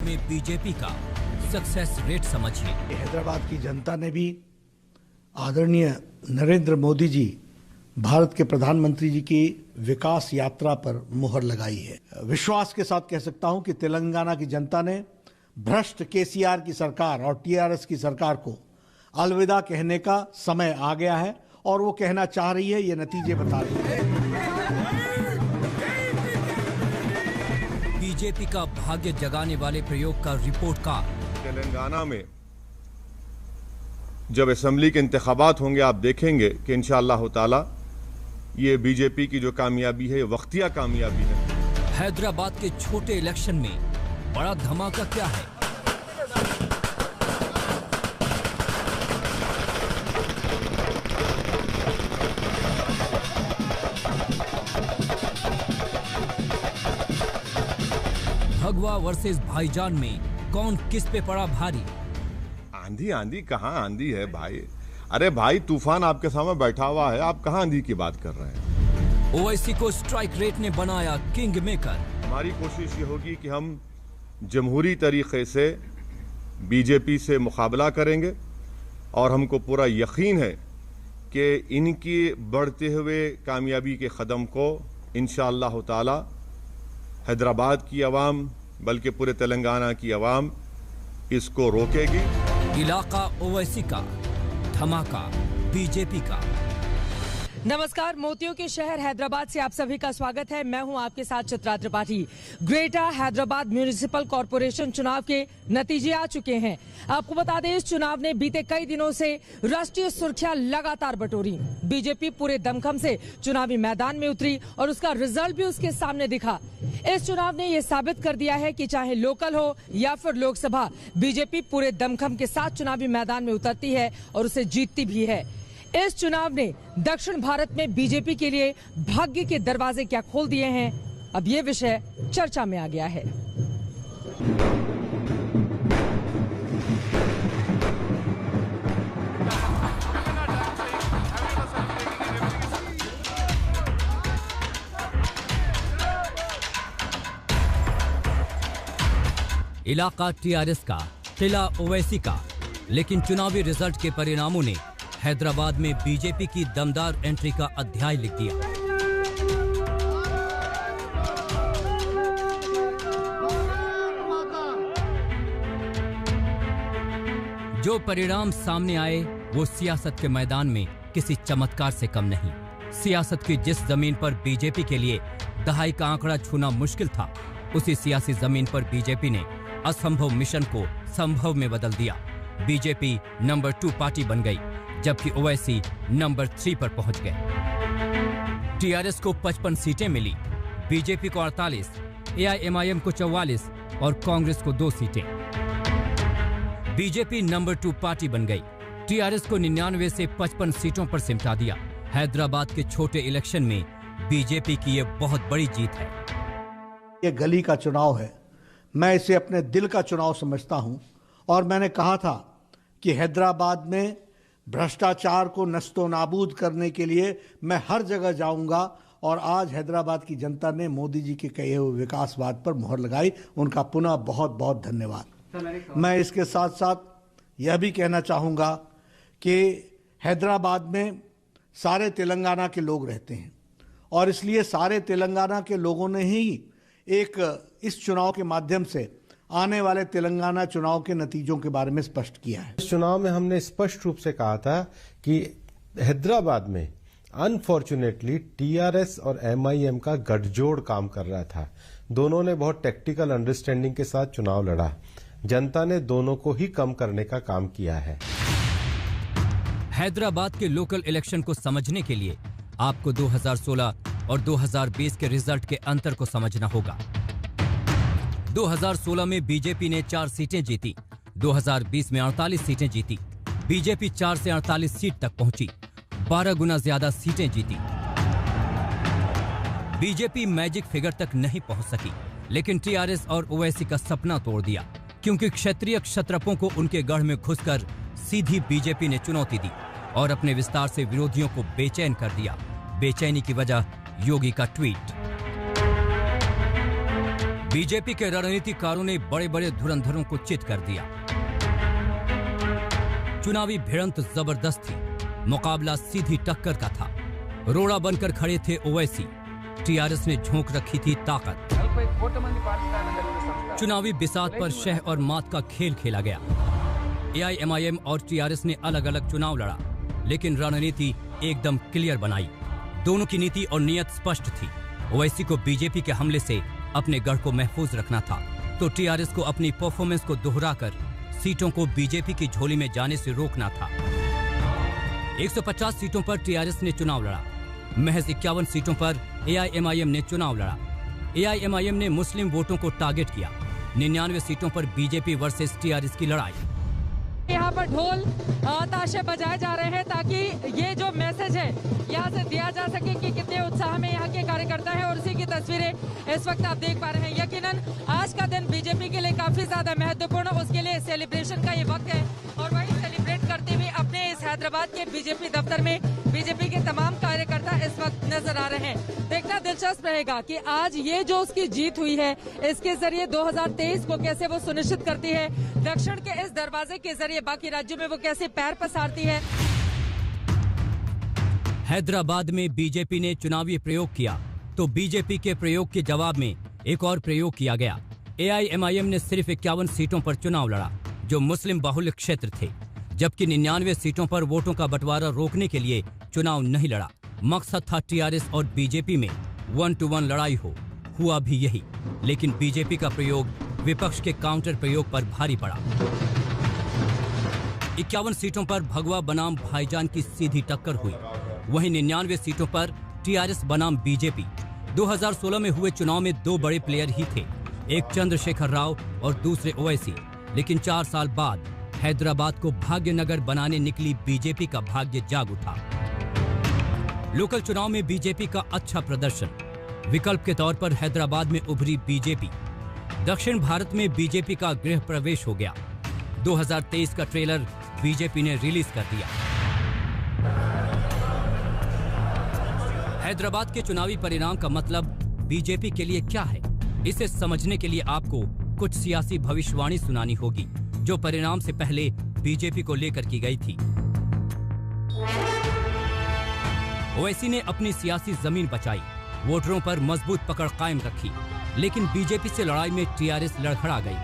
में बीजेपी का success rate समझिए। हैदराबाद की जनता ने भी आदरणीय नरेंद्र मोदी जी, भारत के प्रधानमंत्री जी की विकास यात्रा पर मुहर लगाई है। विश्वास के साथ कह सकता हूं कि तेलंगाना की जनता ने भ्रष्ट केसीआर की सरकार और टीआरएस की सरकार को अलविदा कहने का समय आ गया है और वो कहना चाह रही है, ये नतीजे बता रही है। बीजेपी का भाग्य जगाने वाले प्रयोग का रिपोर्ट कार्ड। तेलंगाना में जब असेंबली के इंतखाबात होंगे, आप देखेंगे कि इंशाअल्लाह ताला ये बीजेपी की जो कामयाबी है, वक्तिया कामयाबी है। हैदराबाद के छोटे इलेक्शन में बड़ा धमाका क्या है? भगवा वर्सेस भाईजान में कौन किस पे पड़ा भारी? आंधी आंधी कहाँ आंधी है भाई? अरे भाई, तूफान आपके सामने बैठा हुआ है, आप कहाँ आंधी की बात कर रहे हैं? ओवैसी को स्ट्राइक रेट ने बनाया किंग मेकर। हमारी कोशिश ये होगी कि हम जमहूरी तरीके से बीजेपी से मुकाबला करेंगे और हमको पूरा यकीन है कि इनकी बढ़ते हुए कामयाबी के कदम को इंशाअल्लाह ताला हैदराबाद की आवाम, बल्कि पूरे तेलंगाना की आवाम इसको रोकेगी। इलाका ओवैसी का, धमाका बीजेपी का। नमस्कार, मोतियों के शहर हैदराबाद से आप सभी का स्वागत है। मैं हूं आपके साथ Chitra Tripathi. Greater Hyderabad municipal corporation चुनाव के नतीजे आ चुके हैं। आपको बता दें, इस चुनाव ने बीते कई दिनों से राष्ट्रीय सुर्खियां लगातार बटोरी। बीजेपी पूरे दमखम से चुनावी मैदान में उतरी और उसका रिजल्ट भी उसके सामने दिखा। इस चुनाव ने यह साबित कर दिया है कि चाहे लोकल हो या फिर लोकसभा, बीजेपी पूरे दमखम के साथ चुनावी मैदान में उतरती है और उसे जीतती भी है। इस चुनाव ने दक्षिण भारत में बीजेपी के लिए भाग्य के दरवाजे क्या खोल दिए हैं, अब ये विषय चर्चा में आ गया है। इलाका टीआरएस का, किला ओवैसी का, लेकिन चुनावी रिजल्ट के परिणामों ने हैदराबाद में बीजेपी की दमदार एंट्री का अध्याय लिख दिया। जो परिणाम सामने आए वो सियासत के मैदान में किसी चमत्कार से कम नहीं। सियासत की जिस जमीन पर बीजेपी के लिए दहाई का आंकड़ा छूना मुश्किल था, उसी सियासी जमीन पर बीजेपी ने असंभव मिशन को संभव में बदल दिया। बीजेपी नंबर 2 पार्टी बन गई, जबकि ओवैसी नंबर 3 पर पहुंच गए। टीआरएस को 55 सीटें मिली, बीजेपी को 48, एआईएमआईएम को 44 और कांग्रेस को 2 सीटें। बीजेपी नंबर 2 पार्टी बन गई। टीआरएस को 99 से 55 सीटों पर सिमटा दिया। हैदराबाद के छोटे इलेक्शन में बीजेपी की यह बहुत बड़ी जीत है। ये गली का चुनाव है, मैं इसे अपने दिल का चुनाव समझता हूं और मैंने कहा था कि हैदराबाद में भ्रष्टाचार को नस्तो नाबूद करने के लिए मैं हर जगह जाऊंगा और आज हैदराबाद की जनता ने मोदी जी के कहे हुए विकासवाद पर मुहर लगाई। उनका पुनः बहुत बहुत धन्यवाद। मैं इसके साथ साथ यह भी कहना चाहूँगा कि हैदराबाद में सारे तेलंगाना के लोग रहते हैं और इसलिए सारे तेलंगाना के लोगों ने ही एक इस चुनाव के माध्यम से आने वाले तेलंगाना चुनाव के नतीजों के बारे में स्पष्ट किया है। इस चुनाव में हमने स्पष्ट रूप से कहा था कि हैदराबाद में अनफॉर्चुनेटली टीआरएस और एमआईएम का गठजोड़ काम कर रहा था। दोनों ने बहुत टेक्टिकल अंडरस्टैंडिंग के साथ चुनाव लड़ा। जनता ने दोनों को ही कम करने का काम किया है। हैदराबाद के लोकल इलेक्शन को समझने के लिए आपको 2016 और 2020 के रिजल्ट के अंतर को समझना होगा। 2016 में बीजेपी ने 4 सीटें जीती, 2020 में 48 सीटें जीती। बीजेपी 4 से 48 सीट तक पहुंची, 12 गुना ज्यादा सीटें जीती। बीजेपी मैजिक फिगर तक नहीं पहुंच सकी, लेकिन टीआरएस और ओवैसी का सपना तोड़ दिया, क्योंकि क्षत्रिय क्षत्रपों को उनके गढ़ में घुसकर सीधी बीजेपी ने चुनौती दी और अपने विस्तार से विरोधियों को बेचैन कर दिया। बेचैनी की वजह योगी का ट्वीट। बीजेपी के रणनीतिकारों ने बड़े बड़े धुरंधरों को चित कर दिया। चुनावी भिड़ंत जबरदस्त थी, मुकाबला सीधी टक्कर का था। रोड़ा बनकर खड़े थे ओवैसी, टीआरएस ने झोंक रखी थी ताकत। चुनावी बिसात पर शह और मात का खेल खेला गया। एआईएमआईएम और टीआरएस ने अलग अलग चुनाव लड़ा, लेकिन रणनीति एकदम क्लियर बनाई। दोनों की नीति और नियत स्पष्ट थी। ओवैसी को बीजेपी के हमले से अपने गढ़ को महफूज रखना था, तो टीआरएस को अपनी परफॉर्मेंस को दोहराकर सीटों को बीजेपी की झोली में जाने से रोकना था। 150 सीटों पर टीआरएस ने चुनाव लड़ा, महज 51 सीटों पर एआईएमआईएम ने चुनाव लड़ा। एआईएमआईएम ने मुस्लिम वोटों को टारगेट किया। 99 सीटों पर बीजेपी वर्सेस टीआरएस की लड़ाई। यहाँ पर ढोल ताशे बजाए जा रहे हैं ताकि ये जो मैसेज है यहाँ से दिया जा सके कि कितने उत्साह में यहाँ के कार्यकर्ता हैं, और उसी की तस्वीरें इस वक्त आप देख पा रहे हैं। यकीनन आज का दिन बीजेपी के लिए काफी ज्यादा महत्वपूर्ण, उसके लिए सेलिब्रेशन का ये वक्त है, और वही सेलिब्रेट करते हुए अपने इस हैदराबाद के बीजेपी दफ्तर में बीजेपी के तमाम कार्यकर्ता इस वक्त नजर आ रहे हैं। देखना दिलचस्प रहेगा कि आज ये जो उसकी जीत हुई है, इसके जरिए 2023 को कैसे वो सुनिश्चित करती है, दक्षिण के इस दरवाजे के जरिए बाकी राज्यों में वो कैसे पैर पसारती है। हैदराबाद में बीजेपी ने चुनावी प्रयोग किया, तो बीजेपी के प्रयोग के जवाब में एक और प्रयोग किया गया। एआईएमआईएम ने सिर्फ 51 सीटों पर चुनाव लड़ा, जो मुस्लिम बाहुल्य क्षेत्र थे, जबकि 99 सीटों पर वोटों का बंटवारा रोकने के लिए चुनाव नहीं लड़ा। मकसद था टीआरएस और बीजेपी में 1 to 1 लड़ाई हो। हुआ भी यही, लेकिन बीजेपी का प्रयोग विपक्ष के काउंटर प्रयोग पर भारी पड़ा। 51 सीटों पर भगवा बनाम भाईजान की सीधी टक्कर हुई। वहीं 99 सीटों पर टीआरएस बनाम बीजेपी। 2016 में हुए चुनाव में दो बड़े प्लेयर ही थे, एक चंद्रशेखर राव और दूसरे ओवैसी। लेकिन 4 साल बाद हैदराबाद को भाग्यनगर बनाने निकली बीजेपी का भाग्य जाग उठा। लोकल चुनाव में बीजेपी का अच्छा प्रदर्शन, विकल्प के तौर पर हैदराबाद में उभरी बीजेपी। दक्षिण भारत में बीजेपी का गृह प्रवेश हो गया। 2023 का ट्रेलर बीजेपी ने रिलीज कर दिया। हैदराबाद के चुनावी परिणाम का मतलब बीजेपी के लिए क्या है, इसे समझने के लिए आपको कुछ सियासी भविष्यवाणी सुनानी होगी, जो परिणाम से पहले बीजेपी को लेकर की गई थी। ओवैसी ने अपनी सियासी जमीन बचाई, वोटरों पर मजबूत पकड़ कायम रखी, लेकिन बीजेपी से लड़ाई में टीआरएस लड़खड़ा गई।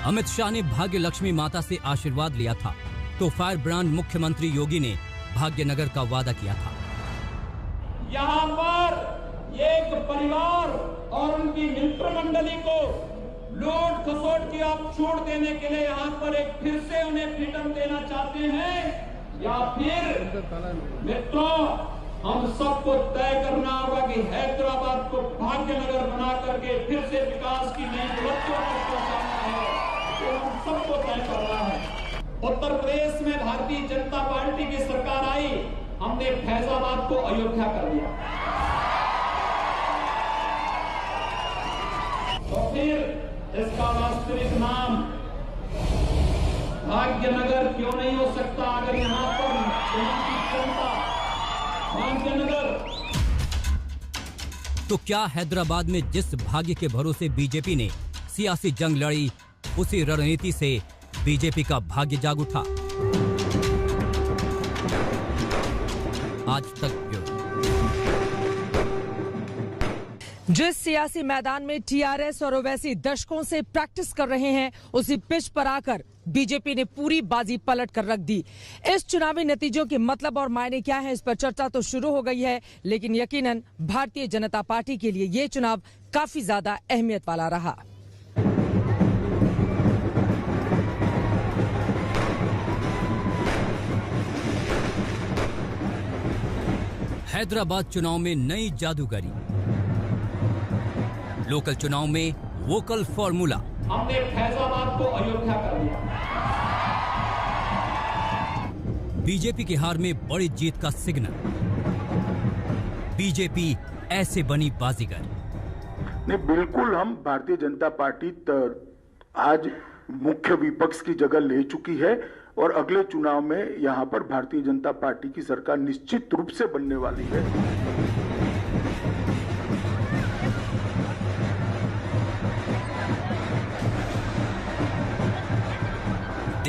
अमित शाह ने भाग्य लक्ष्मी माता से आशीर्वाद लिया था, तो फायर ब्रांड मुख्यमंत्री योगी ने भाग्यनगर का वादा किया था। यहाँ पर एक परिवार और उनकी मित्र मंडली को लूट खसोट की आप छूट देने के लिए यहाँ पर एक फिर से उन्हें फ्रीडम देना चाहते हैं, या फिर मित्रों हम सबको तय करना होगा कि हैदराबाद को भाग्यनगर बना करके फिर से विकास की नई बुलंदियों तक पहुंचाना है, तो हम सबको तय करना है। उत्तर प्रदेश में भारतीय जनता पार्टी की सरकार आई, हमने फैजाबाद को अयोध्या कर दिया, तो फिर इसका वास्तविक नाम भाग्यनगर क्यों नहीं हो सकता? अगर यहाँ पर जनता भाग्यनगर। तो क्या हैदराबाद में जिस भाग्य के भरोसे बीजेपी ने सियासी जंग लड़ी, उसी रणनीति से बीजेपी का भाग्य जाग उठा? आज तक जिस सियासी मैदान में टीआरएस और ओवैसी दशकों से प्रैक्टिस कर रहे हैं, उसी पिच पर आकर बीजेपी ने पूरी बाजी पलट कर रख दी। इस चुनावी नतीजों के मतलब और मायने क्या हैं, इस पर चर्चा तो शुरू हो गई है, लेकिन यकीनन भारतीय जनता पार्टी के लिए ये चुनाव काफी ज्यादा अहमियत वाला रहा। हैदराबाद चुनाव में नई जादूगरी, लोकल चुनाव में वोकल फॉर्मूला। हमने फैजाबाद को अयोध्या कर दिया। बीजेपी की हार में बड़ी जीत का सिग्नल। बीजेपी ऐसे बनी बाजीगर। नहीं, बिल्कुल हम भारतीय जनता पार्टी आज मुख्य विपक्ष की जगह ले चुकी है, और अगले चुनाव में यहां पर भारतीय जनता पार्टी की सरकार निश्चित रूप से बनने वाली है।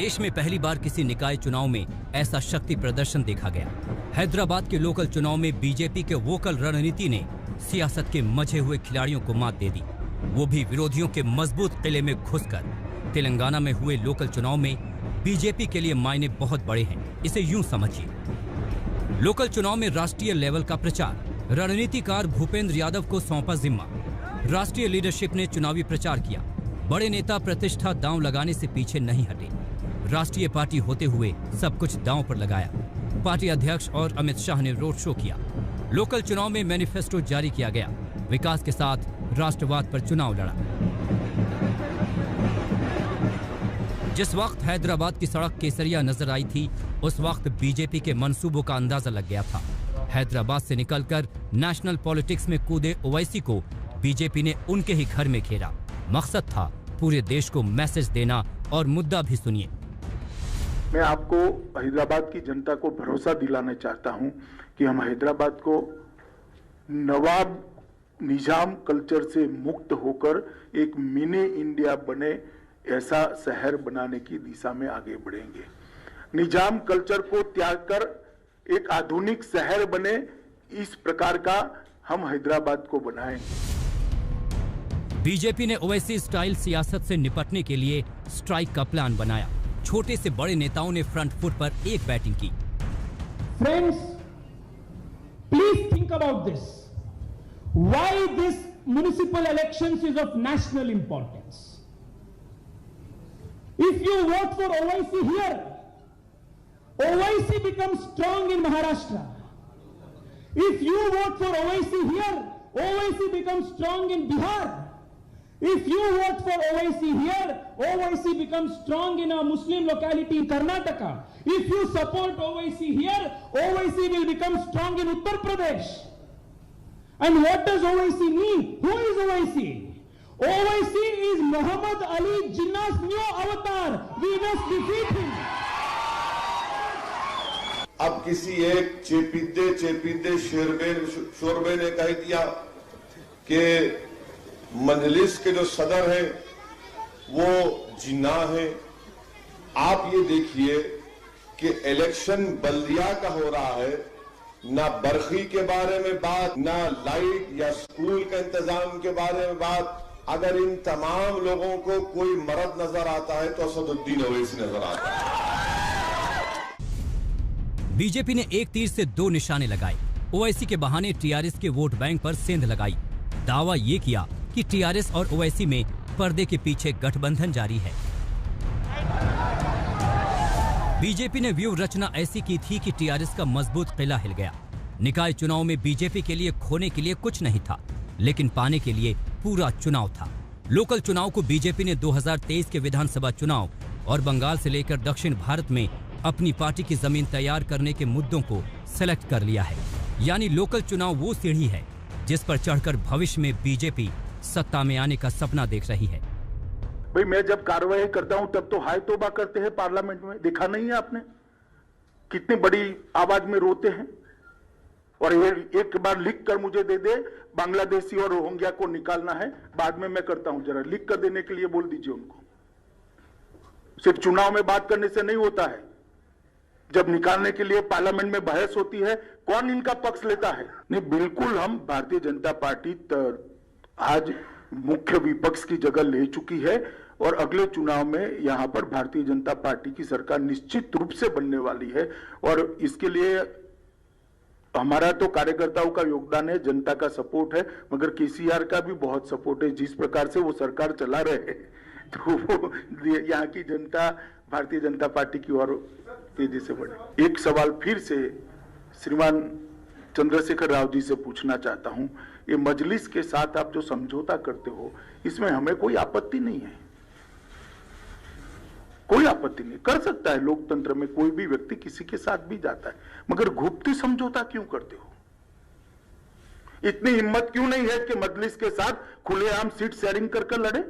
देश में पहली बार किसी निकाय चुनाव में ऐसा शक्ति प्रदर्शन देखा गया। हैदराबाद के लोकल चुनाव में बीजेपी के वोकल रणनीति ने सियासत के मजे हुए खिलाड़ियों को मात दे दी, वो भी विरोधियों के मजबूत किले में घुसकर। तेलंगाना में हुए लोकल चुनाव में बीजेपी के लिए मायने बहुत बड़े हैं, इसे यूं समझिए। लोकल चुनाव में राष्ट्रीय लेवल का प्रचार, रणनीतिकार भूपेंद्र यादव को सौंपा जिम्मा। राष्ट्रीय लीडरशिप ने चुनावी प्रचार किया। बड़े नेता प्रतिष्ठा दांव लगाने से पीछे नहीं हटे। राष्ट्रीय पार्टी होते हुए सब कुछ दांव पर लगाया। पार्टी अध्यक्ष और अमित शाह ने रोड शो किया। लोकल चुनाव में मैनिफेस्टो जारी किया गया। विकास के साथ राष्ट्रवाद पर चुनाव लड़ा। जिस वक्त हैदराबाद की सड़क केसरिया नजर आई थी, उस वक्त बीजेपी के मंसूबों का अंदाजा लग गया था। हैदराबाद से निकलकर नेशनल पॉलिटिक्स में कूदे ओवैसी को बीजेपी ने उनके ही घर में घेरा। मकसद था पूरे देश को मैसेज देना। और मुद्दा भी सुनिए। मैं आपको हैदराबाद की जनता को भरोसा दिलाना चाहता हूं कि हम हैदराबाद को नवाब निजाम कल्चर से मुक्त होकर एक मिनी इंडिया बने ऐसा शहर बनाने की दिशा में आगे बढ़ेंगे। निजाम कल्चर को त्याग कर एक आधुनिक शहर बने, इस प्रकार का हम हैदराबाद को बनाएंगे। बीजेपी ने ओवैसी स्टाइल सियासत से निपटने के लिए स्ट्राइक का प्लान बनाया। छोटे से बड़े नेताओं ने फ्रंट फुट पर एक बैटिंग की। Friends, please think about this. Why this municipal elections is of national importance? If you vote for OIC here, OIC becomes strong in Maharashtra. If you vote for OIC here, OIC becomes strong in Bihar. If you vote for OIC here, OIC becomes strong in a Muslim locality in Karnataka. If you support OIC here, OIC will become strong in Uttar Pradesh. And what does OIC mean? Who is OIC? OIC is Muhammad Ali Jinnah's new avatar. We must defeat him. अब किसी एक चेपीदे शोरबे ने कह दिया कि मजलिस के जो सदर है वो जिन्ना है। आप ये देखिए कि इलेक्शन बल्दिया का हो रहा है, ना बरखी के बारे में बात, ना लाइट या स्कूल का इंतजाम के बारे में बात। अगर इन तमाम लोगों को कोई मर्द नजर आता है तो असदुद्दीन ओवैसी नजर आता है। बीजेपी ने एक तीर से दो निशाने लगाए। ओवैसी के बहाने टीआरएस के वोट बैंक पर सेंध लगाई। दावा ये किया कि टीआरएस और ओवैसी में पर्दे के पीछे गठबंधन जारी है। बीजेपी ने व्यूह रचना ऐसी की थी कि टीआरएस का मजबूत किला हिल गया। निकाय चुनाव में बीजेपी के लिए खोने के लिए कुछ नहीं था, लेकिन पाने के लिए पूरा चुनाव था। लोकल चुनाव को बीजेपी ने 2023 के विधानसभा चुनाव और बंगाल से लेकर दक्षिण भारत में अपनी पार्टी की जमीन तैयार करने के मुद्दों को सेलेक्ट कर लिया है। यानी लोकल चुनाव वो सीढ़ी है जिस पर चढ़कर भविष्य में बीजेपी सत्ता में आने का सपना देख रही है। भाई मैं जब कार्रवाई करता हूं तब तो हाय तौबा करते हैं पार्लियामेंट में, देखा नहीं है आपने? कितनी बड़ी आवाज में रोते हैं। और ये एक बार लिख कर मुझे दे दे, बांग्लादेशी और रोहिंग्या को निकालना है, बाद में मैं करता हूं। जरा लिख कर देने के लिए बोल दीजिए उनको। सिर्फ चुनाव में बात करने से नहीं होता है, जब निकालने के लिए पार्लियामेंट में बहस होती है, कौन इनका पक्ष लेता है? नहीं, बिल्कुल हम भारतीय जनता पार्टी आज मुख्य विपक्ष की जगह ले चुकी है और अगले चुनाव में यहां पर भारतीय जनता पार्टी की सरकार निश्चित रूप से बनने वाली है। और इसके लिए हमारा तो कार्यकर्ताओं का योगदान है, जनता का सपोर्ट है, मगर केसीआर का भी बहुत सपोर्ट है। जिस प्रकार से वो सरकार चला रहे हैं तो वो यहाँ की जनता भारतीय जनता पार्टी की ओर तेजी से बढ़े। एक सवाल फिर से श्रीमान चंद्रशेखर राव जी से पूछना चाहता हूं, ये मजलिस के साथ आप जो समझौता करते हो, इसमें हमें कोई आपत्ति नहीं है, कोई आपत्ति नहीं, कर सकता है। लोकतंत्र में कोई भी व्यक्ति किसी के साथ भी जाता है, मगर गुप्त समझौता क्यों करते हो? इतनी हिम्मत क्यों नहीं है कि मजलिस के साथ खुलेआम सीट शेयरिंग कर लड़े?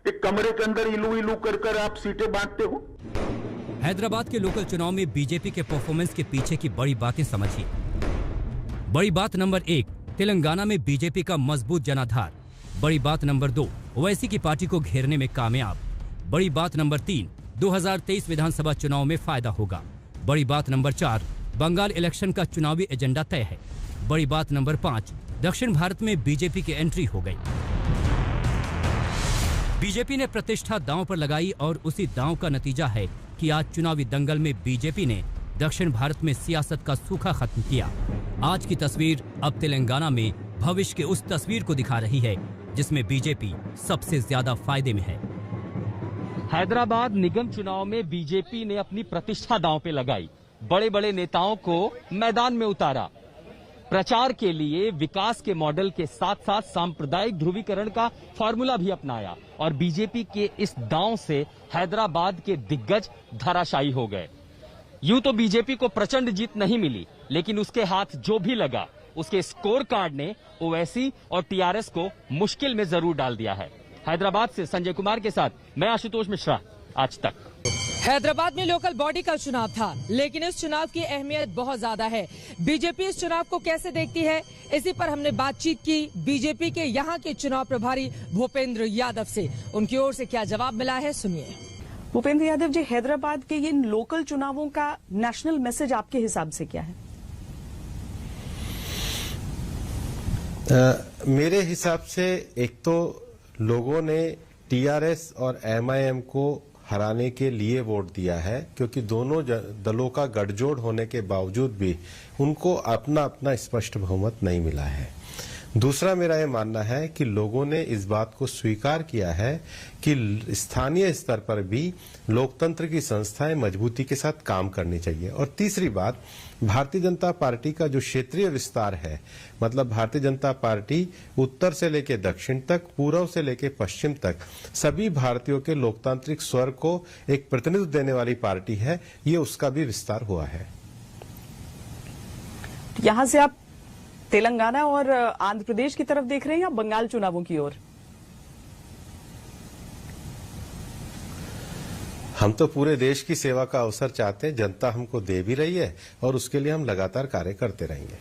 एक कमरे के अंदर इलू इलू कर आप सीटें बांटते हो। हैदराबाद के लोकल चुनाव में बीजेपी के परफॉर्मेंस के पीछे की बड़ी बातें समझिए। बड़ी बात नंबर 1, तेलंगाना में बीजेपी का मजबूत जनाधार। बड़ी बात नंबर 2, ओवैसी की पार्टी को घेरने में कामयाब। बड़ी बात नंबर 3, 2023 विधानसभा चुनाव में फायदा होगा। बड़ी बात नंबर 4, बंगाल इलेक्शन का चुनावी एजेंडा तय है। बड़ी बात नंबर 5, दक्षिण भारत में बीजेपी की एंट्री हो गई। बीजेपी ने प्रतिष्ठा दांव पर लगाई और उसी दांव का नतीजा है कि आज चुनावी दंगल में बीजेपी ने दक्षिण भारत में सियासत का सूखा खत्म किया। आज की तस्वीर अब तेलंगाना में भविष्य के उस तस्वीर को दिखा रही है जिसमें बीजेपी सबसे ज्यादा फायदे में है। हैदराबाद निगम चुनाव में बीजेपी ने अपनी प्रतिष्ठा दांव पे लगाई, बड़े बड़े नेताओं को मैदान में उतारा, प्रचार के लिए विकास के मॉडल के साथ साथ सांप्रदायिक ध्रुवीकरण का फॉर्मूला भी अपनाया और बीजेपी के इस दांव से हैदराबाद के दिग्गज धराशायी हो गए। यूं तो बीजेपी को प्रचंड जीत नहीं मिली, लेकिन उसके हाथ जो भी लगा उसके स्कोर कार्ड ने ओवैसी और टीआरएस को मुश्किल में जरूर डाल दिया है। हैदराबाद से संजय कुमार के साथ मैं आशुतोष मिश्रा, आज तक। हैदराबाद में लोकल बॉडी का चुनाव था, लेकिन इस चुनाव की अहमियत बहुत ज्यादा है। बीजेपी इस चुनाव को कैसे देखती है, इसी पर हमने बातचीत की बीजेपी के यहाँ के चुनाव प्रभारी भूपेंद्र यादव से। उनकी ओर से क्या जवाब मिला है, सुनिए। भूपेंद्र यादव जी, हैदराबाद के इन लोकल चुनावों का नेशनल मैसेज आपके हिसाब से क्या है? मेरे हिसाब से एक तो लोगों ने टीआरएस और एमआईएम को हराने के लिए वोट दिया है, क्योंकि दोनों दलों का गठजोड़ होने के बावजूद भी उनको अपना अपना स्पष्ट बहुमत नहीं मिला है। दूसरा मेरा ये मानना है कि लोगों ने इस बात को स्वीकार किया है कि स्थानीय स्तर पर भी लोकतंत्र की संस्थाएं मजबूती के साथ काम करनी चाहिए। और तीसरी बात, भारतीय जनता पार्टी का जो क्षेत्रीय विस्तार है, मतलब भारतीय जनता पार्टी उत्तर से लेकर दक्षिण तक, पूर्व से लेकर पश्चिम तक सभी भारतीयों के लोकतांत्रिक स्वर को एक प्रतिनिधित्व देने वाली पार्टी है, ये उसका भी विस्तार हुआ है। यहां से आप तेलंगाना और आंध्र प्रदेश की तरफ देख रहे हैं या बंगाल चुनावों की ओर? हम तो पूरे देश की सेवा का अवसर चाहते हैं, जनता हमको दे भी रही है और उसके लिए हम लगातार कार्य करते रहेंगे।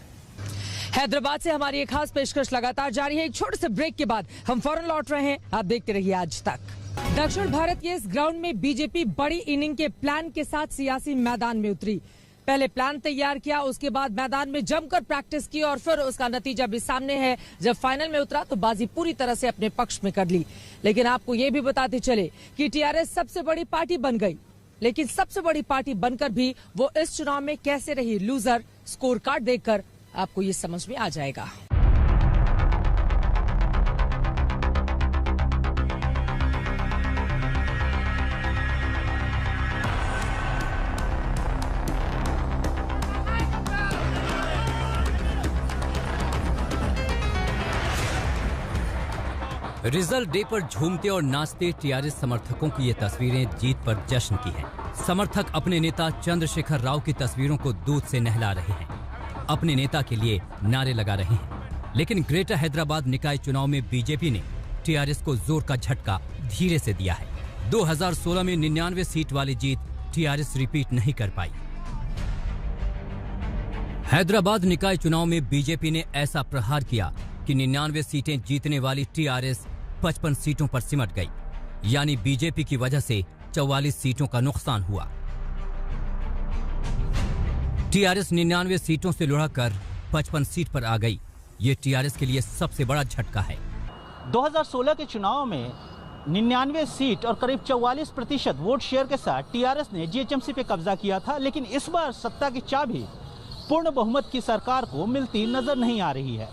हैदराबाद से हमारी एक खास पेशकश लगातार जारी है। एक छोटे से ब्रेक के बाद हम फौरन लौट रहे हैं, आप देखते रहिए आज तक। दक्षिण भारत के इस ग्राउंड में बीजेपी बड़ी इनिंग के प्लान के साथ सियासी मैदान में उतरी। पहले प्लान तैयार किया, उसके बाद मैदान में जमकर प्रैक्टिस की और फिर उसका नतीजा भी सामने है। जब फाइनल में उतरा तो बाजी पूरी तरह से अपने पक्ष में कर ली। लेकिन आपको ये भी बताते चले कि टीआरएस सबसे बड़ी पार्टी बन गई, लेकिन सबसे बड़ी पार्टी बनकर भी वो इस चुनाव में कैसे रही लूजर, स्कोर कार्ड देखकर आपको ये समझ में आ जाएगा। रिजल्ट डे पर झूमते और नाचते टीआरएस समर्थकों की ये तस्वीरें जीत पर जश्न की हैं। समर्थक अपने नेता चंद्रशेखर राव की तस्वीरों को दूध से नहला रहे हैं, अपने नेता के लिए नारे लगा रहे हैं। लेकिन ग्रेटर हैदराबाद निकाय चुनाव में बीजेपी ने टीआरएस को जोर का झटका धीरे से दिया है। 2016 में 99 सीट वाली जीत टीआरएस रिपीट नहीं कर पाई। हैदराबाद निकाय चुनाव में बीजेपी ने ऐसा प्रहार किया कि 99 सीटें जीतने वाली टीआरएस 55 सीटों पर सिमट गई, यानी बीजेपी की वजह से 44 सीटों का नुकसान हुआ। टीआरएस 99 सीटों से लुढ़कर 55 सीट पर आ गई। ये टीआरएस के लिए सबसे बड़ा झटका है। 2016 के चुनाव में 99 सीट और करीब 44% वोट शेयर के साथ टीआरएस ने जीएचएमसी पे कब्जा किया था, लेकिन इस बार सत्ता की चाबी पूर्ण बहुमत की सरकार को मिलती नजर नहीं आ रही है।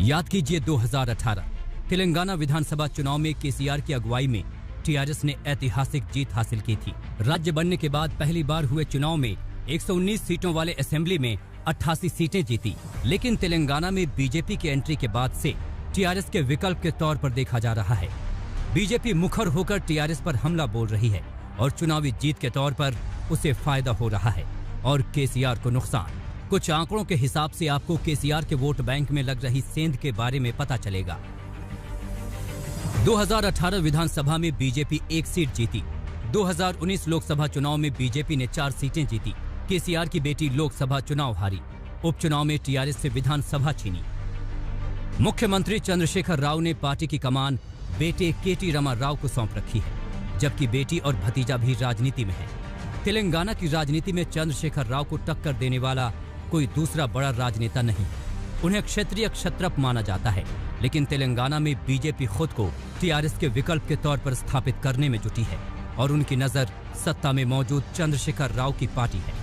याद कीजिए 2018 तेलंगाना विधानसभा चुनाव में केसीआर की अगुवाई में टीआरएस ने ऐतिहासिक जीत हासिल की थी। राज्य बनने के बाद पहली बार हुए चुनाव में 119 सीटों वाले असेंबली में 88 सीटें जीती। लेकिन तेलंगाना में बीजेपी की एंट्री के बाद से टीआरएस के विकल्प के तौर पर देखा जा रहा है। बीजेपी मुखर होकर टीआरएस पर हमला बोल रही है और चुनावी जीत के तौर पर उसे फायदा हो रहा है और केसीआर को नुकसान। कुछ आंकड़ों के हिसाब से आपको केसीआर के वोट बैंक में लग रही सेंध के बारे में पता चलेगा। 2018 विधानसभा में बीजेपी 1 सीट जीती। 2019 लोकसभा चुनाव में बीजेपी ने 4 सीटें जीती। केसीआर की बेटी लोकसभा चुनाव हारी। उपचुनाव में टीआरएस से विधानसभा छीनी। मुख्यमंत्री चंद्रशेखर राव ने पार्टी की कमान बेटे केटी रमा राव को सौंप रखी है। जबकि बेटी और भतीजा भी राजनीति में है। तेलंगाना की राजनीति में चंद्रशेखर राव को टक्कर देने वाला कोई दूसरा बड़ा राजनेता नहीं। उन्हें क्षत्रिय क्षत्रप माना जाता है, लेकिन तेलंगाना में बीजेपी खुद को टीआरएस के विकल्प के तौर पर स्थापित करने में जुटी है और उनकी नजर सत्ता में मौजूद चंद्रशेखर राव की पार्टी है।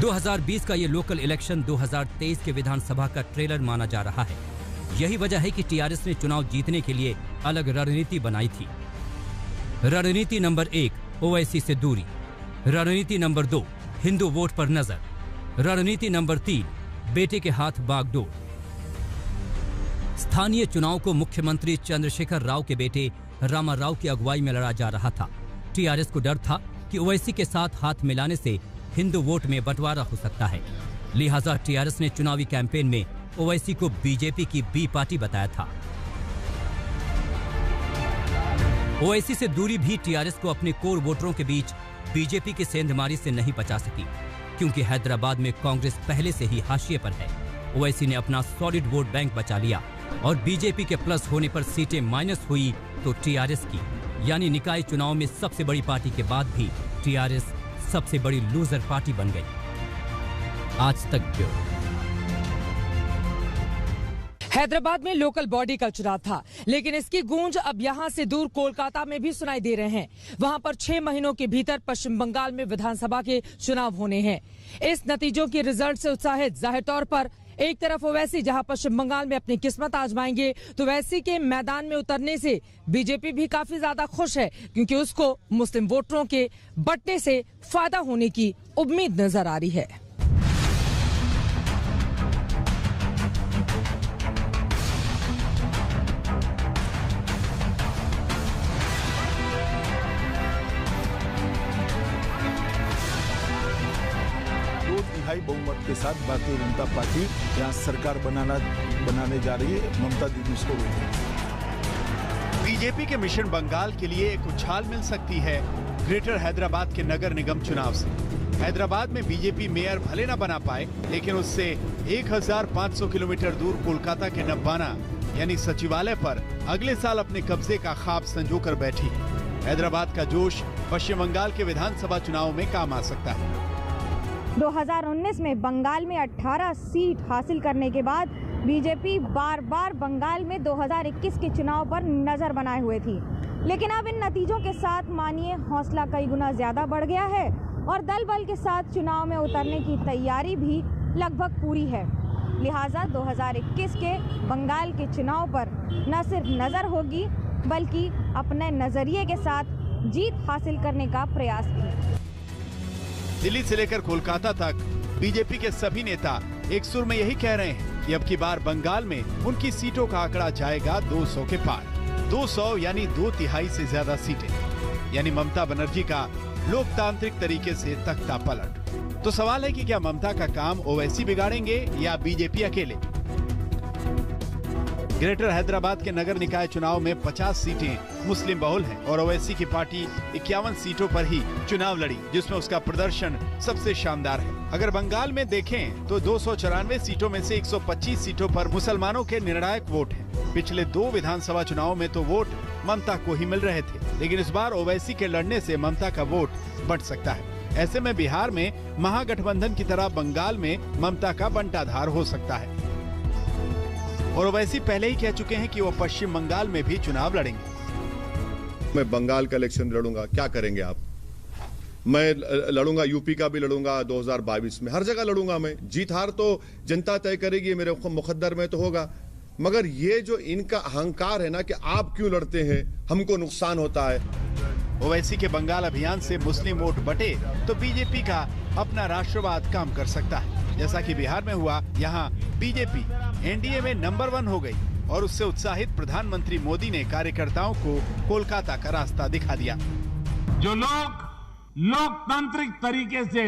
2020 का ये लोकल इलेक्शन 2023 के विधानसभा का ट्रेलर माना जा रहा है। यही वजह है कि टीआरएस ने चुनाव जीतने के लिए अलग रणनीति बनाई थी। रणनीति नंबर 1 ओवैसी से दूरी, रणनीति नंबर 2 हिंदू वोट पर नजर, रणनीति नंबर 3 बेटे के हाथ बागडोर। स्थानीय चुनाव को मुख्यमंत्री चंद्रशेखर राव के बेटे रामा राव की अगुवाई में लड़ा जा रहा था। टीआरएस को डर था कि ओवैसी के साथ हाथ मिलाने से हिंदू वोट में बंटवारा हो सकता है, लिहाजा टीआरएस ने चुनावी कैंपेन में ओवैसी को बीजेपी की बी पार्टी बताया था। ओवैसी से दूरी भी टीआरएस को अपने कोर वोटरों के बीच बीजेपी की सेंधमारी से नहीं बचा सकी, क्योंकि हैदराबाद में कांग्रेस पहले से ही हाशिए पर है। ओवैसी ने अपना सॉलिड वोट बैंक बचा लिया और बीजेपी के प्लस होने पर सीटें माइनस हुई तो टीआरएस की यानी निकाय चुनाव में सबसे बड़ी पार्टी के बाद भी टीआरएस सबसे बड़ी लूजर पार्टी बन गई। आज तक ब्यूरो। हैदराबाद में लोकल बॉडी का चुनाव था, लेकिन इसकी गूंज अब यहां से दूर कोलकाता में भी सुनाई दे रहे हैं। वहां पर 6 महीनों के भीतर पश्चिम बंगाल में विधानसभा के चुनाव होने हैं। इस नतीजों के रिजल्ट से उत्साहित जाहिर तौर पर एक तरफ ओवैसी जहां पश्चिम बंगाल में अपनी किस्मत आजमाएंगे, तो वैसी के मैदान में उतरने से बीजेपी भी काफी ज्यादा खुश है, क्योंकि उसको मुस्लिम वोटरों के बंटने से फायदा होने की उम्मीद नजर आ रही है। बहुमत के साथ भारतीय जनता पार्टी यहाँ सरकार बनाने जा रही है। ममता दीदी उसको बीजेपी के मिशन बंगाल के लिए एक उछाल मिल सकती है ग्रेटर हैदराबाद के नगर निगम चुनाव से। हैदराबाद में बीजेपी मेयर भले न बना पाए, लेकिन उससे 1500 किलोमीटर दूर कोलकाता के नब्बाना यानी सचिवालय पर अगले साल अपने कब्जे का ख्वाब संजोकर बैठी है। हैदराबाद का जोश पश्चिम बंगाल के विधानसभा चुनाव में काम आ सकता है। 2019 में बंगाल में 18 सीट हासिल करने के बाद बीजेपी बार बार बंगाल में 2021 के चुनाव पर नजर बनाए हुए थी, लेकिन अब इन नतीजों के साथ मानिए हौसला कई गुना ज्यादा बढ़ गया है और दल बल के साथ चुनाव में उतरने की तैयारी भी लगभग पूरी है। लिहाजा 2021 के बंगाल के चुनाव पर न सिर्फ नजर होगी, बल्कि अपने नजरिए के साथ जीत हासिल करने का प्रयास भी। दिल्ली से लेकर कोलकाता तक बीजेपी के सभी नेता एक सुर में यही कह रहे हैं कि अब की बार बंगाल में उनकी सीटों का आंकड़ा जाएगा 200 के पार। 200 यानी 2/3 से ज्यादा सीटें, यानी ममता बनर्जी का लोकतांत्रिक तरीके से तख्ता पलट। तो सवाल है कि क्या ममता का काम ओवैसी बिगाड़ेंगे या बीजेपी अकेले? ग्रेटर हैदराबाद के नगर निकाय चुनाव में 50 सीटें मुस्लिम बहुल हैं और ओवैसी की पार्टी 51 सीटों पर ही चुनाव लड़ी, जिसमें उसका प्रदर्शन सबसे शानदार है। अगर बंगाल में देखें तो 294 सीटों में से 125 सीटों पर मुसलमानों के निर्णायक वोट हैं। पिछले 2 विधानसभा चुनाव में तो वोट ममता को ही मिल रहे थे, लेकिन इस बार ओवैसी के लड़ने से ममता का वोट बढ़ सकता है। ऐसे में बिहार में महागठबंधन की तरह बंगाल में ममता का बंटाधार हो सकता है। और ओवैसी पहले ही कह चुके हैं कि वो पश्चिम बंगाल में भी चुनाव लड़ेंगे। मैं बंगाल का इलेक्शन लड़ूंगा, क्या करेंगे आप? मैं लड़ूंगा, यूपी का भी लड़ूंगा 2022 में, हर जगह लड़ूंगा मैं। जीत हार तो जनता तय करेगी, मेरे मुकद्दर में तो होगा। मगर ये जो इनका अहंकार है ना कि आप क्यों लड़ते हैं, हमको नुकसान होता है। ओवैसी के बंगाल अभियान से मुस्लिम वोट बटे तो बीजेपी का अपना राष्ट्रवाद काम कर सकता है, जैसा कि बिहार में हुआ। यहाँ बीजेपी एनडीए में नंबर 1 हो गई और उससे उत्साहित प्रधानमंत्री मोदी ने कार्यकर्ताओं को कोलकाता का रास्ता दिखा दिया। जो लोग लोकतांत्रिक तरीके से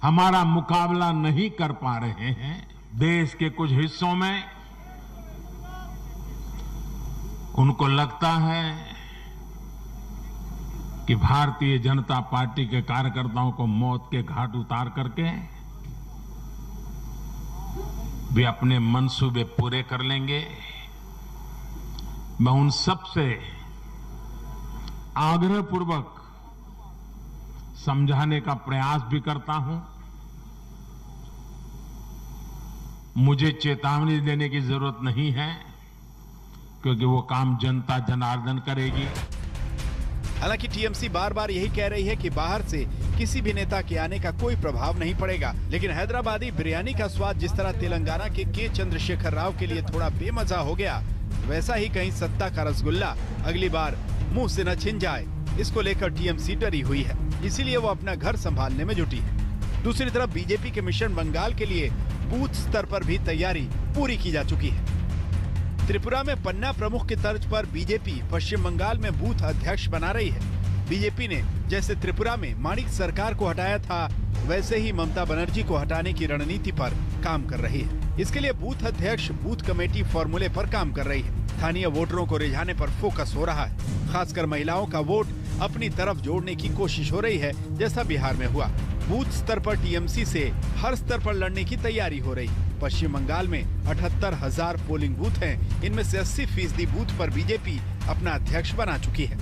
हमारा मुकाबला नहीं कर पा रहे हैं, देश के कुछ हिस्सों में उनको लगता है कि भारतीय जनता पार्टी के कार्यकर्ताओं को मौत के घाट उतार करके वे अपने मंसूबे पूरे कर लेंगे, मैं उन सब से आग्रहपूर्वक समझाने का प्रयास भी करता हूं। मुझे चेतावनी देने की जरूरत नहीं है, क्योंकि वो काम जनता जनार्दन करेगी। हालांकि टीएमसी बार बार यही कह रही है कि बाहर से किसी भी नेता के आने का कोई प्रभाव नहीं पड़ेगा, लेकिन हैदराबादी बिरयानी का स्वाद जिस तरह तेलंगाना के चंद्रशेखर राव के लिए थोड़ा बेमजा हो गया, वैसा ही कहीं सत्ता का रसगुल्ला अगली बार मुंह से न छिन जाए, इसको लेकर टीएमसी डरी हुई है। इसीलिए वो अपना घर संभालने में जुटी है। दूसरी तरफ बीजेपी के मिशन बंगाल के लिए बूथ स्तर पर भी तैयारी पूरी की जा चुकी है। त्रिपुरा में पन्ना प्रमुख की तर्ज पर बीजेपी पश्चिम बंगाल में बूथ अध्यक्ष बना रही है। बीजेपी ने जैसे त्रिपुरा में माणिक सरकार को हटाया था, वैसे ही ममता बनर्जी को हटाने की रणनीति पर काम कर रही है। इसके लिए बूथ अध्यक्ष बूथ कमेटी फॉर्मूले पर काम कर रही है। स्थानीय वोटरों को रिझाने पर फोकस हो रहा है। खासकर महिलाओं का वोट अपनी तरफ जोड़ने की कोशिश हो रही है, जैसा बिहार में हुआ। बूथ स्तर पर टीएमसी से हर स्तर पर लड़ने की तैयारी हो रही है। पश्चिम बंगाल में 78,000 पोलिंग बूथ हैं। इनमें से 80% बूथ पर बीजेपी अपना अध्यक्ष बना चुकी है,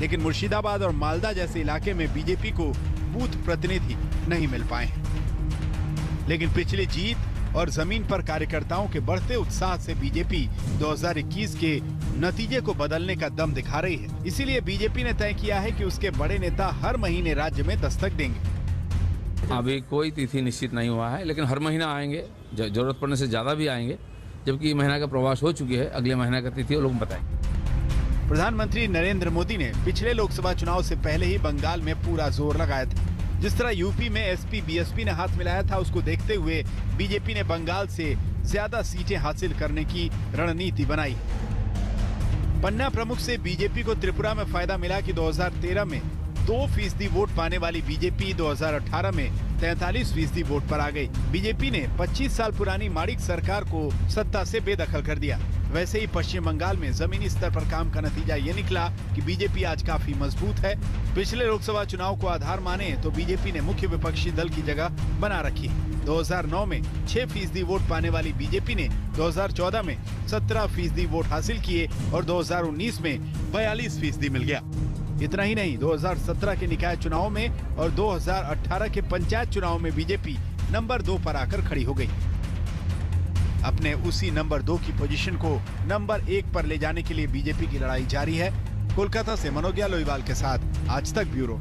लेकिन मुर्शिदाबाद और मालदा जैसे इलाके में बीजेपी को बूथ प्रतिनिधि नहीं मिल पाए हैं। लेकिन पिछली जीत और जमीन पर कार्यकर्ताओं के बढ़ते उत्साह से बीजेपी 2021 के नतीजे को बदलने का दम दिखा रही है। इसीलिए बीजेपी ने तय किया है कि उसके बड़े नेता हर महीने राज्य में दस्तक देंगे। अभी कोई तिथि निश्चित नहीं हुआ है, लेकिन हर महीना आएंगे, जरूरत पड़ने से ज्यादा भी आएंगे। जबकि महीना का प्रवास हो चुकी है, अगले महीना का तिथि वो लोग बताएंगे। प्रधानमंत्री नरेंद्र मोदी ने पिछले लोकसभा चुनाव से पहले ही बंगाल में पूरा जोर लगाया था। जिस तरह यूपी में एसपी बीएसपी ने हाथ मिलाया था, उसको देखते हुए बीजेपी ने बंगाल से ज्यादा सीटें हासिल करने की रणनीति बनाई। पन्ना प्रमुख से बीजेपी को त्रिपुरा में फायदा मिला कि 2013 में 2% वोट पाने वाली बीजेपी 2018 में 43% वोट पर आ गई। बीजेपी ने 25 साल पुरानी माणिक सरकार को सत्ता से बेदखल कर दिया। वैसे ही पश्चिम बंगाल में जमीनी स्तर पर काम का नतीजा ये निकला कि बीजेपी आज काफी मजबूत है। पिछले लोकसभा चुनाव को आधार माने तो बीजेपी ने मुख्य विपक्षी दल की जगह बना रखी है। 2009 में 6% वोट पाने वाली बीजेपी ने 2014 में 17% वोट हासिल किए और 2019 में 42% मिल गया। इतना ही नहीं, 2017 के निकाय चुनाव में और 2018 के पंचायत चुनाव में बीजेपी नंबर 2 पर आकर खड़ी हो गई। अपने उसी नंबर 2 की पोजीशन को नंबर 1 पर ले जाने के लिए बीजेपी की लड़ाई जारी है। कोलकाता से मनोज्ञा लोईवाल के साथ आज तक ब्यूरो।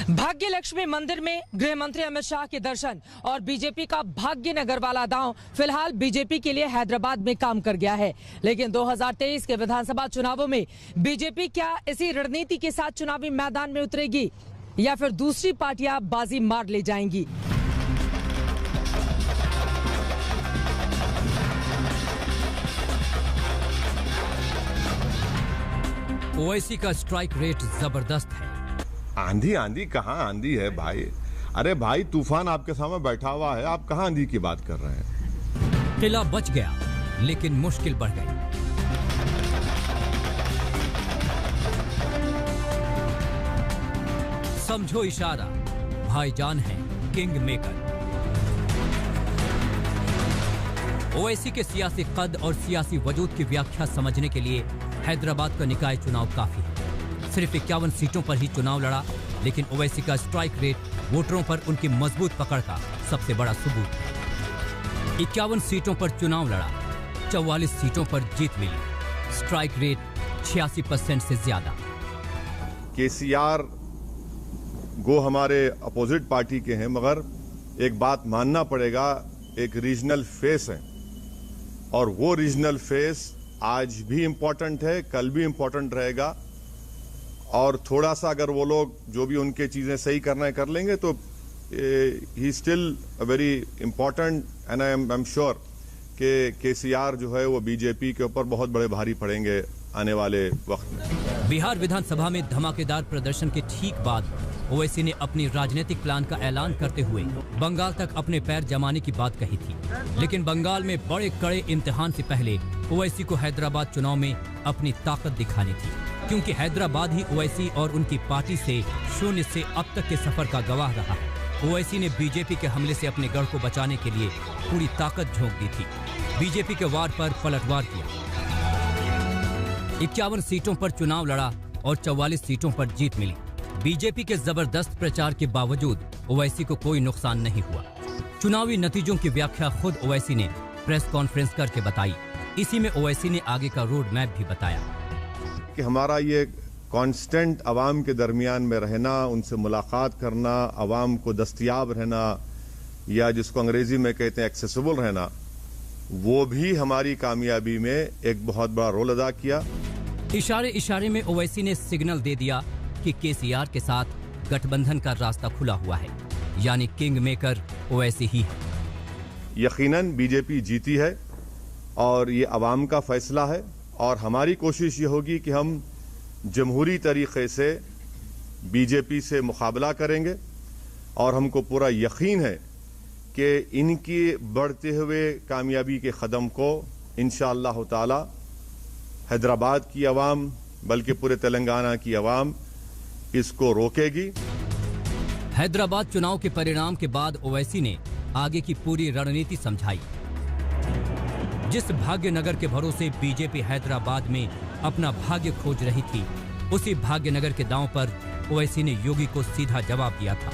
भाग्य लक्ष्मी मंदिर में गृह मंत्री अमित शाह के दर्शन और बीजेपी का भाग्यनगर वाला दांव फिलहाल बीजेपी के लिए हैदराबाद में काम कर गया है। लेकिन 2023 के विधानसभा चुनावों में बीजेपी क्या इसी रणनीति के साथ चुनावी मैदान में उतरेगी या फिर दूसरी पार्टियां बाजी मार ले जाएंगी? ओवैसी का स्ट्राइक रेट जबरदस्त है। आंधी आंधी कहाँ आंधी है भाई? अरे भाई, तूफान आपके सामने बैठा हुआ है, आप कहाँ आंधी की बात कर रहे हैं? किला बच गया, लेकिन मुश्किल बढ़ गई। समझो इशारा, भाईजान है किंग मेकर। ओवैसी के सियासी कद और सियासी वजूद की व्याख्या समझने के लिए हैदराबाद का निकाय चुनाव काफी है। सिर्फ 51 सीटों पर ही चुनाव लड़ा, लेकिन ओवैसी का स्ट्राइक रेट वोटरों पर उनकी मजबूत पकड़ का सबसे बड़ा सबूत है। 51 सीटों पर चुनाव लड़ा, 44 सीटों पर जीत मिली, स्ट्राइक रेट 86% से ज्यादा। केसीआर गो हमारे अपोजिट पार्टी के हैं, मगर एक बात मानना पड़ेगा, एक रीजनल फेस है और वो रीजनल फेस आज भी इम्पोर्टेंट है, कल भी इम्पोर्टेंट रहेगा। और थोड़ा सा अगर वो लोग जो भी उनके चीजें सही करना है कर लेंगे तो he still very important and I am sure कि केसीआर जो है वो बीजेपी के ऊपर बहुत बड़े भारी पड़ेंगे आने वाले वक्त में। बिहार विधानसभा में धमाकेदार प्रदर्शन के ठीक बाद ओवैसी ने अपनी राजनीतिक प्लान का ऐलान करते हुए बंगाल तक अपने पैर जमाने की बात कही थी। लेकिन बंगाल में बड़े कड़े इम्तिहान से पहले ओवैसी को हैदराबाद चुनाव में अपनी ताकत दिखानी थी, क्योंकि हैदराबाद ही ओवैसी और उनकी पार्टी से शून्य से अब तक के सफर का गवाह रहा है। ओवैसी ने बीजेपी के हमले से अपने गढ़ को बचाने के लिए पूरी ताकत झोंक दी थी। बीजेपी के वार पर पलटवार किया। 51 सीटों पर चुनाव लड़ा और 44 सीटों पर जीत मिली। बीजेपी के जबरदस्त प्रचार के बावजूद ओवैसी को कोई नुकसान नहीं हुआ। चुनावी नतीजों की व्याख्या खुद ओवैसी ने प्रेस कॉन्फ्रेंस करके बताई। इसी में ओवैसी ने आगे का रोड मैप भी बताया कि हमारा ये कांस्टेंट आवाम के दरमियान में रहना, उनसे मुलाकात करना, आवाम को दस्तयाब रहना, या जिसको अंग्रेजी में कहते हैं एक्सेसिबल रहना, वो भी हमारी कामयाबी में एक बहुत बड़ा रोल अदा किया। इशारे इशारे में ओवैसी ने सिग्नल दे दिया कि केसीआर के साथ गठबंधन का रास्ता खुला हुआ है, यानी किंग मेकर ओवैसी ही है। यकीनन बीजेपी जीती है और ये अवाम का फैसला है, और हमारी कोशिश ये होगी कि हम जमहूरी तरीके से बीजेपी से मुकाबला करेंगे, और हमको पूरा यकीन है कि इनकी बढ़ते हुए कामयाबी के कदम को इंशाअल्लाह ताला हैदराबाद की आवाम, बल्कि पूरे तेलंगाना की आवाम इसको रोकेगी। हैदराबाद चुनाव के परिणाम के बाद ओवैसी ने आगे की पूरी रणनीति समझाई। जिस भाग्यनगर के भरोसे बीजेपी हैदराबाद में अपना भाग्य खोज रही थी, उसी भाग्यनगर के दांव पर ओवैसी ने योगी को सीधा जवाब दिया था।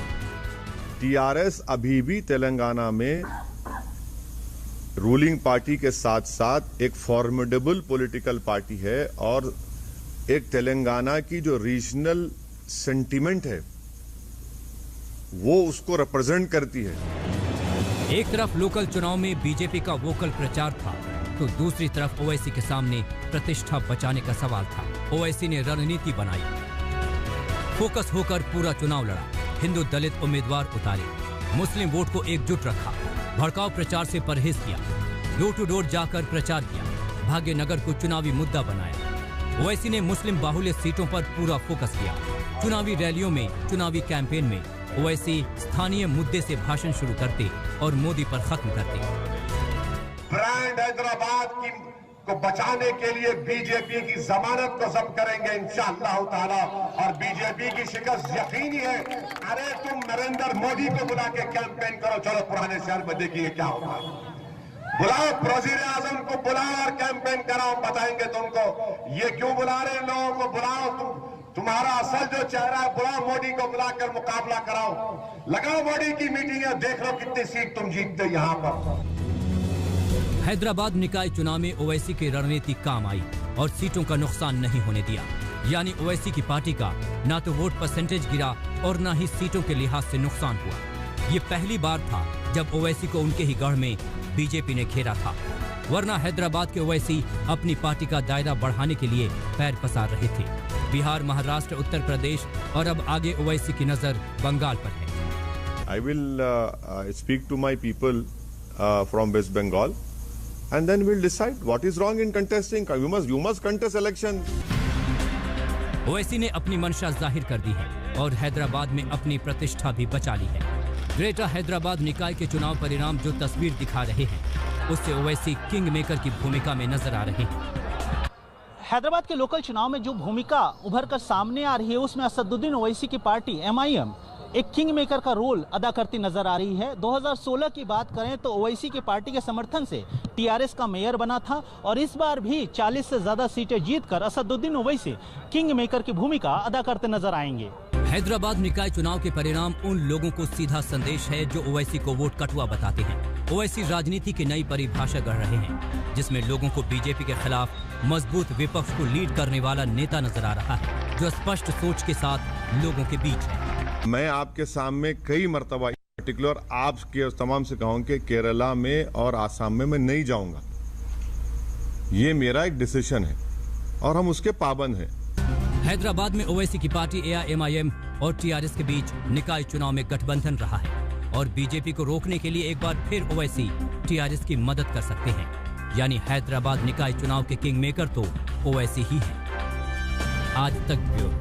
टीआरएस अभी भी तेलंगाना में रूलिंग पार्टी के साथ साथ एक फॉर्मिडेबल पॉलिटिकल पार्टी है, और एक तेलंगाना की जो रीजनल सेंटिमेंट है वो उसको रिप्रेजेंट करती है। एक तरफ लोकल चुनाव में बीजेपी का वोकल प्रचार था, तो दूसरी तरफ ओवैसी के सामने प्रतिष्ठा बचाने का सवाल था। ओवैसी ने रणनीति बनाई, फोकस होकर पूरा चुनाव लड़ा, हिंदू दलित उम्मीदवार उतारे, मुस्लिम वोट को एकजुट रखा, भड़काऊ प्रचार से परहेज किया, डोर टू डोर जाकर प्रचार किया, भाग्यनगर को चुनावी मुद्दा बनाया। ओवैसी ने मुस्लिम बाहुल्य सीटों पर पूरा फोकस किया। चुनावी रैलियों में, चुनावी कैंपेन में ओवैसी स्थानीय मुद्दे से भाषण शुरू करते और मोदी पर खत्म करते। ब्रांड हैदराबाद को बचाने के लिए बीजेपी की जमानत को जब्त करेंगे इंशाअल्लाह ताला, और बीजेपी की शिकस्त यकीनी है। अरे तुम नरेंद्र मोदी को बुला के कैंपेन करो, चलो पुराने शहर में देखिए क्या होगा। बुलाओ वजीर आजम को, बुलाओ और कैंपेन कराओ, बताएंगे तुमको ये क्यों बुला रहे हैं लोगों को। बुलाओ, तुम्हारा असल जो चेहरा है, बुलाओ मोदी को, बुलाकर मुकाबला कराओ, लगाओ मोदी की मीटिंग, देख लो कितनी सीट तुम जीतते यहाँ पर। हैदराबाद निकाय चुनाव में ओवैसी की रणनीति काम आई और सीटों का नुकसान नहीं होने दिया, यानी ओवैसी की पार्टी का ना तो वोट परसेंटेज गिरा और ना ही सीटों के लिहाज से नुकसान हुआ। ये पहली बार था जब ओवैसी को उनके ही गढ़ में बीजेपी ने घेरा था, वरना हैदराबाद के ओवैसी अपनी पार्टी का दायरा बढ़ाने के लिए पैर पसार रहे थे। बिहार, महाराष्ट्र, उत्तर प्रदेश और अब आगे ओवैसी की नजर बंगाल पर है। I will speak to my people from West Bengal, and then we'll decide what is wrong in contesting. You must contest election. Owaisi ने अपनी मंशा जाहिर कर दी है और हैदराबाद में अपनी प्रतिष्ठा भी बचा ली है। ग्रेटर हैदराबाद निकाय के चुनाव परिणाम जो तस्वीर दिखा रहे हैं, उससे ओवैसी किंग मेकर की भूमिका में नजर आ रहे हैं। हैदराबाद के लोकल चुनाव में जो भूमिका उभर कर सामने आ रही है, उसमें असदुद्दीन ओवैसी की पार्टी MIM एक किंग मेकर का रोल अदा करती नजर आ रही है। 2016 की बात करें तो ओवैसी की पार्टी के समर्थन से टीआरएस का मेयर बना था, और इस बार भी 40 से ज्यादा सीटें जीतकर असदुद्दीन ओवैसी किंग मेकर की भूमिका अदा करते नजर आएंगे। हैदराबाद निकाय चुनाव के परिणाम उन लोगों को सीधा संदेश है जो ओवैसी को वोट कटुआ बताते हैं। ओवैसी राजनीति की नई परिभाषा गढ़ रहे हैं, जिसमें लोगों को बीजेपी के खिलाफ मजबूत विपक्ष को लीड करने वाला नेता नजर आ रहा है, जो स्पष्ट सोच के साथ लोगों के बीच है। मैं आपके सामने कई मर्तबा पर्टिकुलर आपके तमाम से कहूं कि केरला में और आसाम में मैं नहीं जाऊंगा। ये मेरा एक डिसीजन है और हम उसके पाबंद हैं। हैदराबाद में ओवैसी की पार्टी AIMIM और टीआरएस के बीच निकाय चुनाव में गठबंधन रहा है, और बीजेपी को रोकने के लिए एक बार फिर ओवैसी टीआरएस की मदद कर सकते हैं, यानी हैदराबाद निकाय चुनाव के किंग मेकर तो ओवैसी ही है। आज तक ब्यूरो।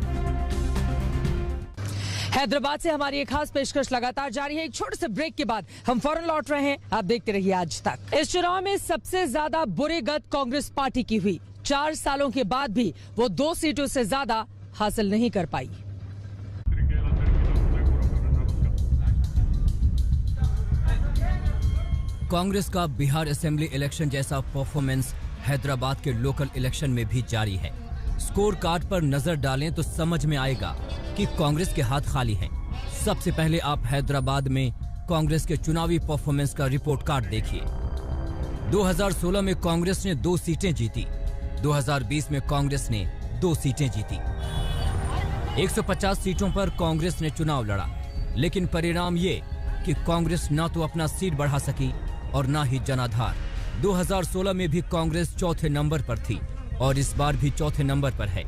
हैदराबाद से हमारी एक खास पेशकश लगातार जारी है। एक छोटे से ब्रेक के बाद हम फौरन लौट रहे हैं, आप देखते रहिए आज तक। इस चुनाव में सबसे ज्यादा बुरी गत कांग्रेस पार्टी की हुई। 4 सालों के बाद भी वो 2 सीटों से ज्यादा हासिल नहीं कर पाई। कांग्रेस का बिहार असेंबली इलेक्शन जैसा परफॉर्मेंस हैदराबाद के लोकल इलेक्शन में भी जारी है। स्कोर कार्ड पर नजर डालें तो समझ में आएगा कि कांग्रेस के हाथ खाली हैं। सबसे पहले आप हैदराबाद में कांग्रेस के चुनावी परफॉर्मेंस का रिपोर्ट कार्ड देखिए। 2016 में कांग्रेस ने 2 सीटें जीती, 2020 में कांग्रेस ने 2 सीटें जीती। 150 सीटों पर कांग्रेस ने चुनाव लड़ा, लेकिन परिणाम ये कि कांग्रेस ना तो अपना सीट बढ़ा सकी और ना ही जनाधार। 2016 में भी कांग्रेस चौथे नंबर पर थी और इस बार भी चौथे नंबर पर है,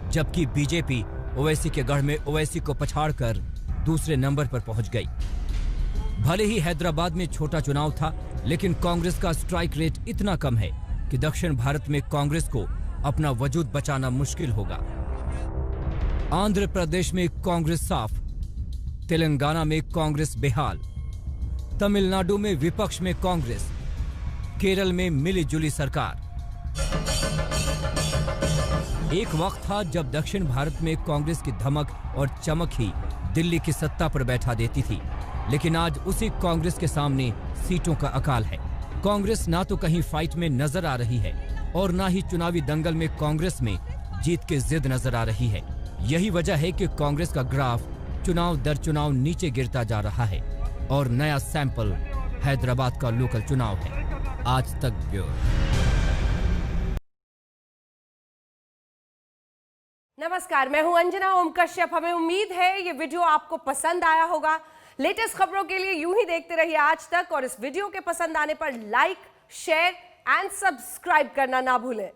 जबकि बीजेपी ओवैसी के गढ़ में ओवैसी को पछाड़कर दूसरे नंबर पर पहुंच गई। भले ही हैदराबाद में छोटा चुनाव था, लेकिन कांग्रेस का स्ट्राइक रेट इतना कम है कि दक्षिण भारत में कांग्रेस को अपना वजूद बचाना मुश्किल होगा। आंध्र प्रदेश में कांग्रेस साफ, तेलंगाना में कांग्रेस बेहाल, तमिलनाडु में विपक्ष में कांग्रेस, केरल में मिली-जुली सरकार। एक वक्त था जब दक्षिण भारत में कांग्रेस की धमक और चमक ही दिल्ली की सत्ता पर बैठा देती थी, लेकिन आज उसी कांग्रेस के सामने सीटों का अकाल है। कांग्रेस ना तो कहीं फाइट में नजर आ रही है और ना ही चुनावी दंगल में कांग्रेस में जीत की जिद नजर आ रही है। यही वजह है कि कांग्रेस का ग्राफ चुनाव दर चुनाव नीचे गिरता जा रहा है और नया सैंपल हैदराबाद का लोकल चुनाव है। आज तक ब्यूरो। नमस्कार, मैं हूं अंजना ओम कश्यप। हमें उम्मीद है ये वीडियो आपको पसंद आया होगा। लेटेस्ट खबरों के लिए यूं ही देखते रहिए आज तक और इस वीडियो के पसंद आने पर लाइक, शेयर एंड सब्सक्राइब करना ना भूलें।